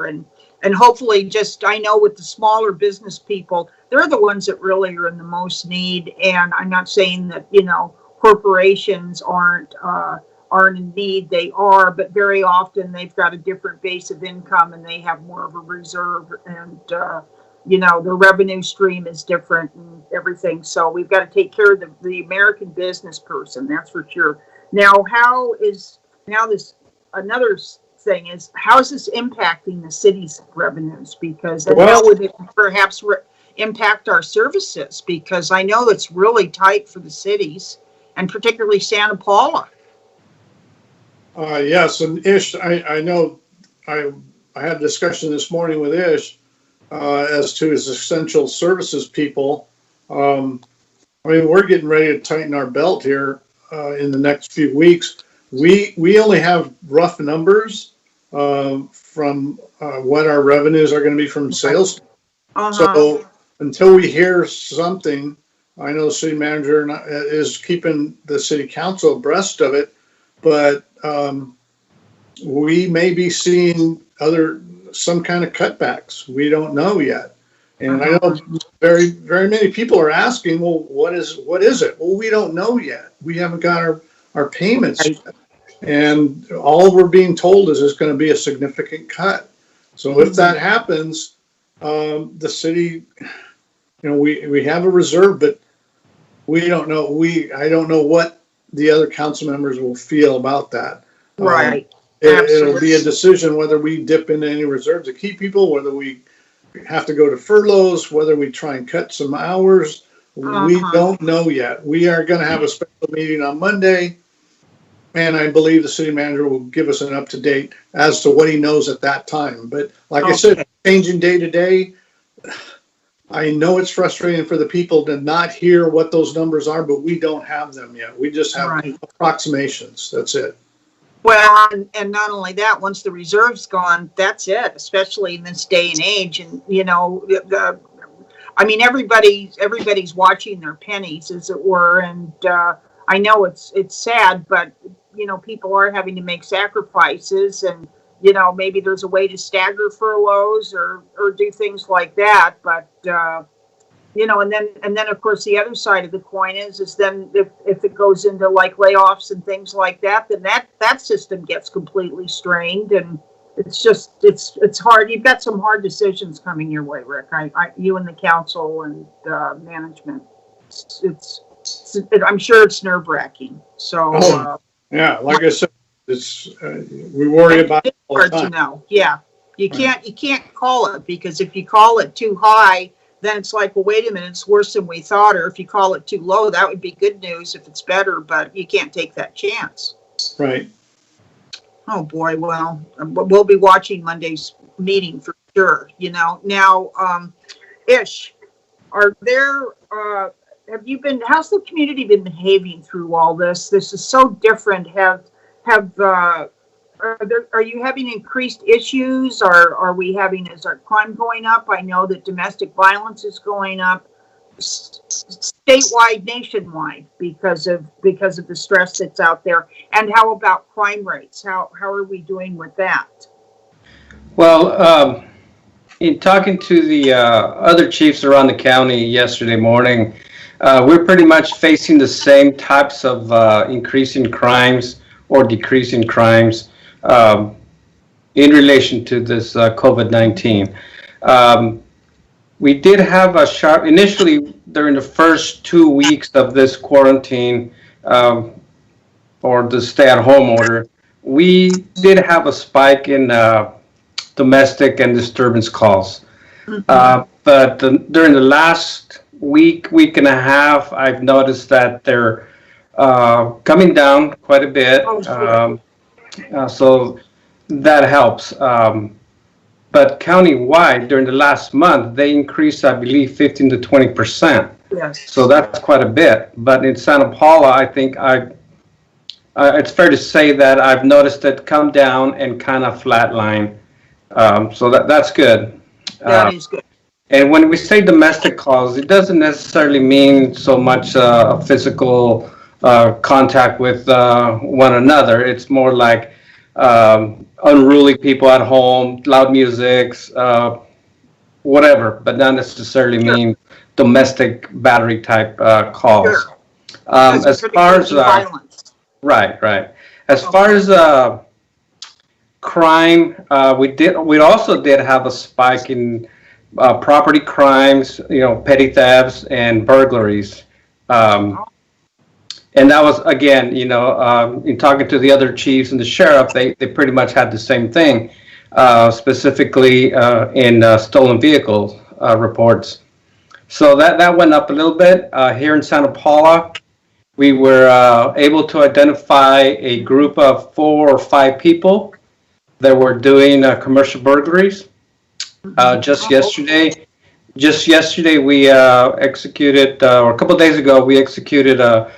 And hopefully just, I know with the smaller business people, they're the ones that really are in the most need. And I'm not saying that, corporations aren't in need. They are, but very often they've got a different base of income and they have more of a reserve, and their revenue stream is different and everything. So we've got to take care of the American business person, that's for sure. Now, another thing is, how is this impacting the city's revenues? Because how would it perhaps impact our services? Because I know it's really tight for the cities, and particularly Santa Paula. Yes, and Ish, I know I had a discussion this morning with Ish as to his essential services people. We're getting ready to tighten our belt here in the next few weeks. We only have rough numbers from what our revenues are going to be from sales. So until we hear something, I know the city manager is keeping the city council abreast of it, but we may be seeing some kind of cutbacks. We don't know yet. And I know very, very many people are asking, well, what is it? Well, we don't know yet. We haven't got our payments yet. And all we're being told is it's going to be a significant cut. So if that happens, the city, we have a reserve, but we don't know. I don't know what the other council members will feel about that. Right. It'll be a decision whether we dip into any reserves to keep people, whether we have to go to furloughs, whether we try and cut some hours. We don't know yet. We are going to have a special meeting on Monday, and I believe the city manager will give us an up-to-date as to what he knows at that time. But like I said, changing day to day, I know it's frustrating for the people to not hear what those numbers are, but we don't have them yet. We just have approximations. That's it. Well, and not only that, once the reserve's gone, that's it, especially in this day and age. And, everybody's watching their pennies, as it were. And I know it's sad, but, people are having to make sacrifices, and, maybe there's a way to stagger furloughs or do things like that. But, and then of course the other side of the coin is then if it goes into like layoffs and things like that, then that system gets completely strained, and it's hard. You've got some hard decisions coming your way, Rick. You and the council and management. I'm sure it's nerve-wracking. So yeah, like I said, it's we worry about it all the time. Hard to know. Yeah, you can't call it, because if you call it too high, then it's like, well, wait a minute, it's worse than we thought. Or if you call it too low, that would be good news if it's better, but you can't take that chance. Right. Oh boy, well, we'll be watching Monday's meeting for sure. Now, Ish, are there, how's the community been behaving through all this? This is so different. Are you having increased issues? Is our crime going up? I know that domestic violence is going up statewide, nationwide, because of the stress that's out there. And how about crime rates? How are we doing with that? Well, in talking to the other chiefs around the county yesterday morning, we're pretty much facing the same types of increasing crimes or decreasing crimes in relation to this COVID-19. We did have a sharp, initially during the first 2 weeks of this quarantine or the stay-at-home order, we did have a spike in domestic and disturbance calls. But during the last week and a half, I've noticed that they're coming down quite a bit. So that helps. But countywide, during the last month, they increased, I believe, 15 to 20%. Yes. So that's quite a bit. But in Santa Paula, I think it's fair to say that I've noticed it come down and kind of flatline. So that's good. That is good. And when we say domestic calls, it doesn't necessarily mean so much physical contact with one another. It's more like unruly people at home, loud music, whatever, but not necessarily Sure. mean domestic battery type calls. Sure. Doesn't As far as particularly violence. right. As Okay. far as crime, we also did have a spike in property crimes, petty thefts and burglaries. And that was, again, in talking to the other chiefs and the sheriff, they pretty much had the same thing, specifically in stolen vehicle reports. So that went up a little bit. Here in Santa Paula, we were able to identify a group of 4 or 5 people that were doing commercial burglaries. Just yesterday, we executed, or a couple of days ago, we executed a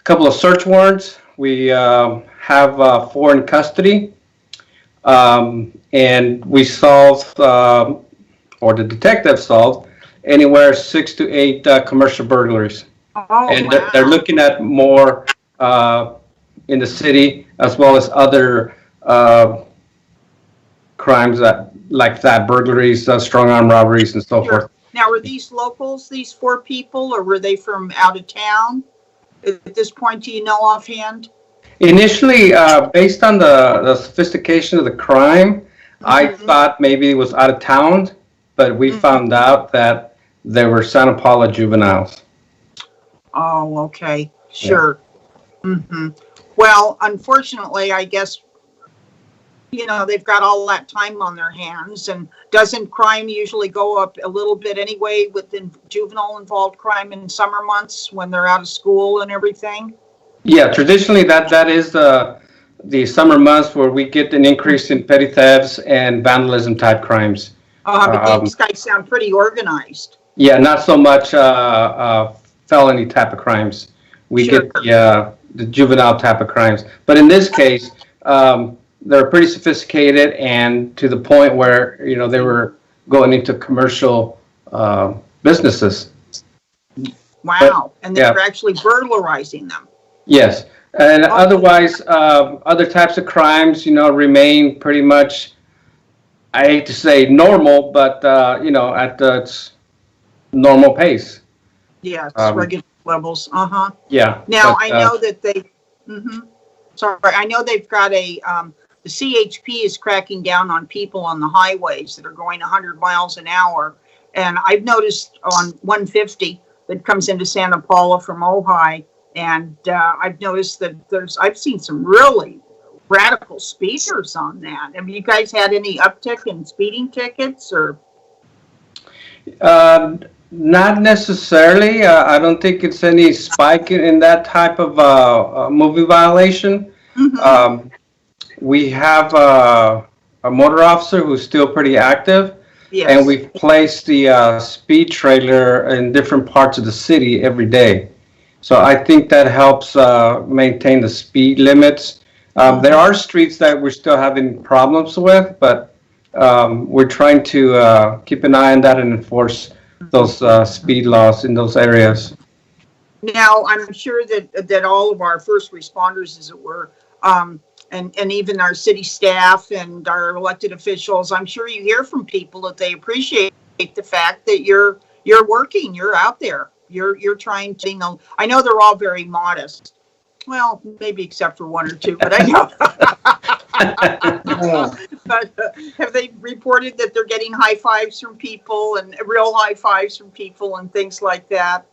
couple of search warrants. We have 4 in custody, and we solved, or the detective solved, anywhere 6 to 8 commercial burglaries. Oh, And wow. they're looking at more in the city, as well as other crimes like that, burglaries, strong arm robberies, and so Sure. forth. Now, were these locals, these 4 people, or were they from out of town? At this point, do you know offhand? Initially, based on the sophistication of the crime, I thought maybe it was out of town, but we found out that they were Santa Paula juveniles. Oh, okay, sure. Well, unfortunately, I guess, they've got all that time on their hands, and doesn't crime usually go up a little bit anyway within juvenile involved crime in summer months when they're out of school and everything? Yeah, traditionally that is the summer months where we get an increase in petty thefts and vandalism type crimes. But these guys sound pretty organized. Yeah, not so much felony type of crimes. We Sure. get the juvenile type of crimes. But in this case, they're pretty sophisticated, and to the point where they were going into commercial businesses. Wow, and they yeah. were actually burglarizing them. Yes, and otherwise, other types of crimes, remain pretty much, I hate to say normal, but at its normal pace. Yes, regular levels. Yeah. Now, but, I know that I know they've got the CHP is cracking down on people on the highways that are going 100 miles an hour. And I've noticed on 150 that comes into Santa Paula from Ojai, and I've noticed that I've seen some really radical speeders on that. Have you guys had any uptick in speeding tickets, or? Not necessarily. I don't think it's any spike in that type of moving violation. We have a motor officer who's still pretty active, Yes. and we've placed the speed trailer in different parts of the city every day. So I think that helps maintain the speed limits. There are streets that we're still having problems with, but we're trying to keep an eye on that and enforce those speed laws in those areas. Now, I'm sure that all of our first responders, as it were, and even our city staff and our elected officials, I'm sure you hear from people that they appreciate the fact that you're working, you're out there, you're trying to. I know they're all very modest. Well, maybe except for 1 or 2, but I know. But have they reported that they're getting high fives from people, and real high fives from people and things like that?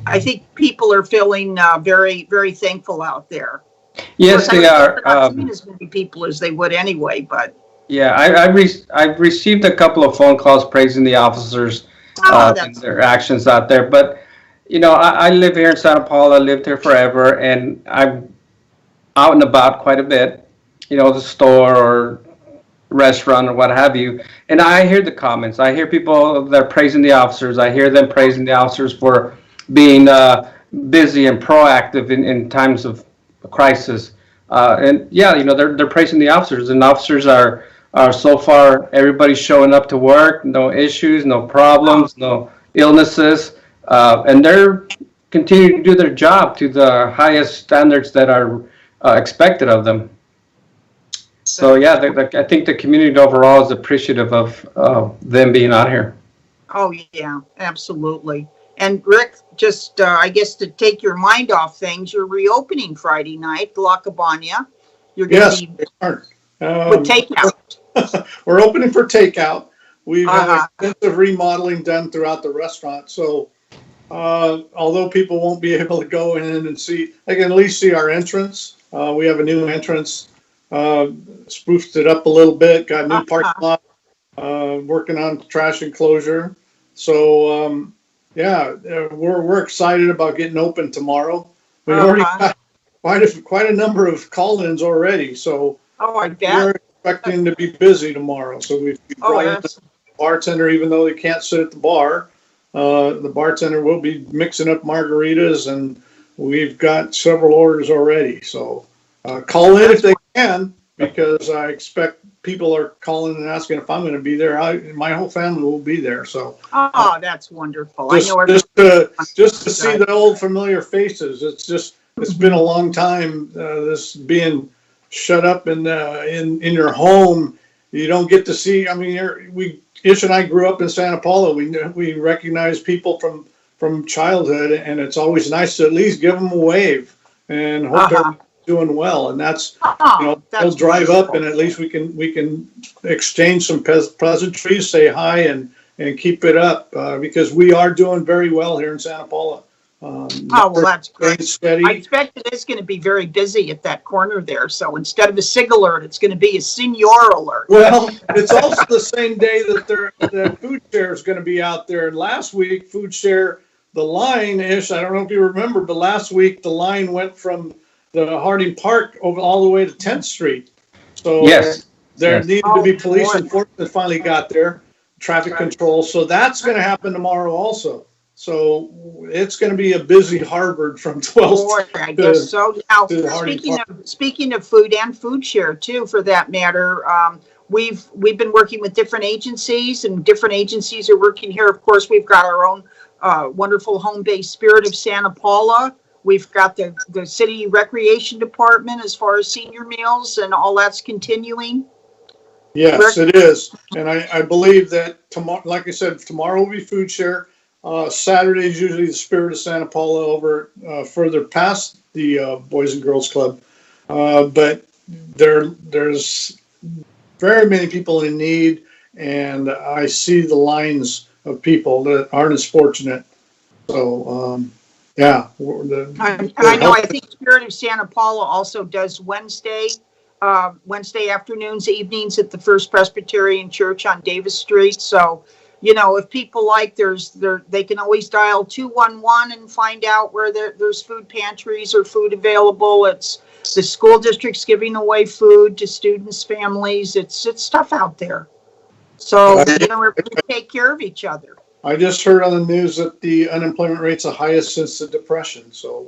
I think people are feeling very, very thankful out there. Yes, they are. Not seeing as many people as they would anyway, but. Yeah, I've received a couple of phone calls praising the officers and their actions out there. But, I live here in Santa Paula, lived here forever, and I'm out and about quite a bit, the store or restaurant or what have you. And I hear the comments. I hear people that are praising the officers. I hear them praising the officers for being busy and proactive in times of crisis. And yeah, they're praising the officers, and officers are so far, everybody's showing up to work, no issues, no problems, no illnesses, and they're continuing to do their job to the highest standards that are expected of them. So yeah, I think the community overall is appreciative of them being out here. Oh, yeah, absolutely. And Rick, just, I guess to take your mind off things, you're reopening Friday night, La Cabana. You're going Yes, to be we are. with takeout. We're opening for takeout. We've had Uh-huh. extensive remodeling done throughout the restaurant. So although people won't be able to go in and see, they can at least see our entrance. We have a new entrance, spruced it up a little bit, got a new parking lot, working on trash enclosure. So yeah, we're excited about getting open tomorrow. We already got quite a number of call-ins already. So Oh, I we're bet. expecting to be busy tomorrow. So we Oh, brought in that's, the bartender, even though they can't sit at the bar. The bartender will be mixing up margaritas, and we've got several orders already. So call in if they can, because I expect people are calling and asking if I'm going to be there. My whole family will be there. So oh, that's wonderful. I just know just to see the old familiar faces. It's been a long time. This being shut up in your home, you don't get to see. I mean, Ish and I grew up in Santa Paula. We recognize people from childhood, and it's always nice to at least give them a wave and hope they're doing well. And that's they'll drive up, and at least we can exchange some pleasantries, say hi, and keep it up because we are doing very well here in Santa Paula. Oh, well, that's great. Steady. I expect it is going to be very busy at that corner there. So instead of a SIG alert, it's going to be a senior alert. Well, it's also the same day that the food share is going to be out there. And last week, food share, the line ish, I don't know if you remember, but last week the line went from the Harding Park over all the way to 10th Street. So Yes. there needed to be police boy. enforcement finally got there, traffic control. So that's going to happen tomorrow also. So it's going to be a busy Harvard from 12 Boy, I guess so. Now, to Harding speaking of food and food share too, for that matter, we've been working with different agencies, and different agencies are working here. Of course, we've got our own wonderful home-based Spirit of Santa Paula. We've got the city recreation department as far as senior meals, and all that's continuing. Yes, it is. And I believe that tomorrow, like I said, tomorrow will be food share. Saturday is usually the Spirit of Santa Paula over further past the Boys and Girls Club. But there's very many people in need, and I see the lines of people that aren't as fortunate. So, yeah. I know, I think Spirit of Santa Paula also does Wednesday afternoons, evenings at the First Presbyterian Church on Davis Street. So, if people like, they can always dial 211 and find out where there's food pantries or food available. It's the school district's giving away food to students, families. It's stuff out there. So, we take care of each other. I just heard on the news that the unemployment rate's the highest since the Depression. So,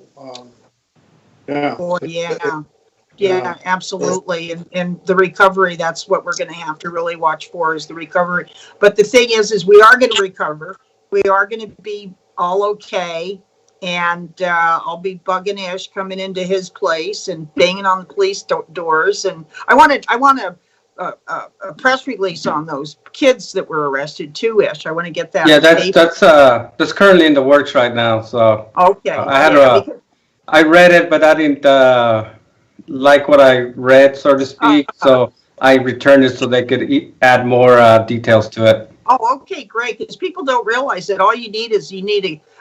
yeah. Oh, yeah. Yeah, absolutely. And the recovery, that's what we're going to have to really watch for, is the recovery. But the thing is we are going to recover. We are going to be all okay. And I'll be bugging Ish coming into his place and banging on the police doors. And I want a press release on those kids that were arrested too, Ish. I want to get that. Yeah, that's currently in the works right now. So okay. I read it, but I didn't like what I read, so to speak. So I returned it so they could add more details to it. Oh, okay, great. Because people don't realize that all you need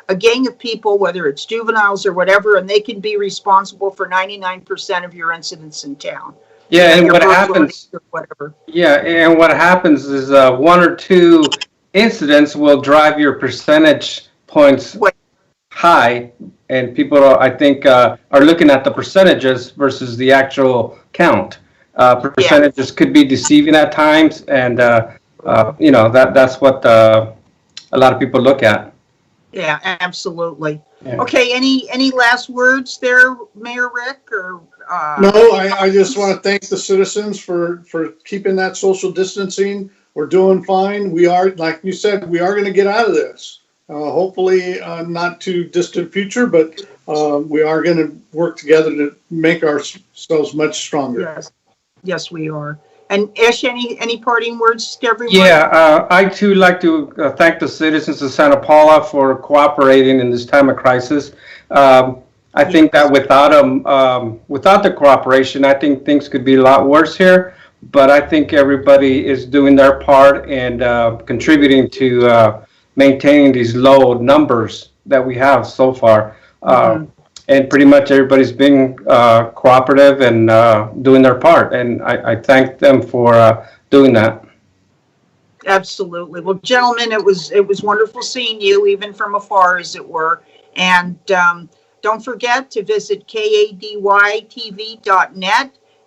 a gang of people, whether it's juveniles or whatever, and they can be responsible for 99% of your incidents in town. Yeah, and what happens? Whatever. Yeah, and what happens is one or two incidents will drive your percentage points high, and people I think are looking at the percentages versus the actual count. Percentages could be deceiving at times, and that's what a lot of people look at. Yeah, absolutely. Yeah. Okay, any last words there, Mayor Rick? Or no, I just want to thank the citizens for keeping that social distancing. We're doing fine. We are, like you said, we are going to get out of this. Hopefully not too distant future, but we are going to work together to make ourselves much stronger. Yes. Yes, we are. And Ish, any parting words to everyone? Yeah, I too like to thank the citizens of Santa Paula for cooperating in this time of crisis. I think that without them, without the cooperation, I think things could be a lot worse here. But I think everybody is doing their part and contributing to maintaining these low numbers that we have so far. And pretty much everybody's been cooperative and doing their part. And I thank them for doing that. Absolutely. Well, gentlemen, it was wonderful seeing you, even from afar, as it were. And don't forget to visit kadytv.net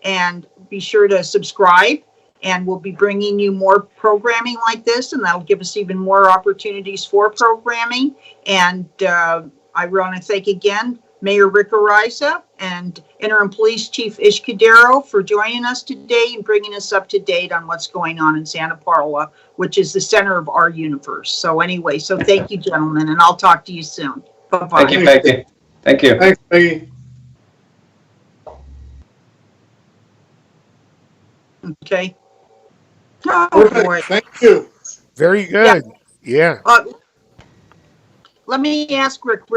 and be sure to subscribe. And we'll be bringing you more programming like this, and that'll give us even more opportunities for programming. And I want to thank again Mayor Rick Ariza and Interim Police Chief Ish Cadero for joining us today and bringing us up to date on what's going on in Santa Paula, which is the center of our universe. So anyway, so thank you, gentlemen, and I'll talk to you soon. Bye-bye. Thank you, Peggy. Thank you. Thanks, Peggy. Okay. Oh, Perfect. boy. Thank you. Very good. Yeah. Let me ask Rick real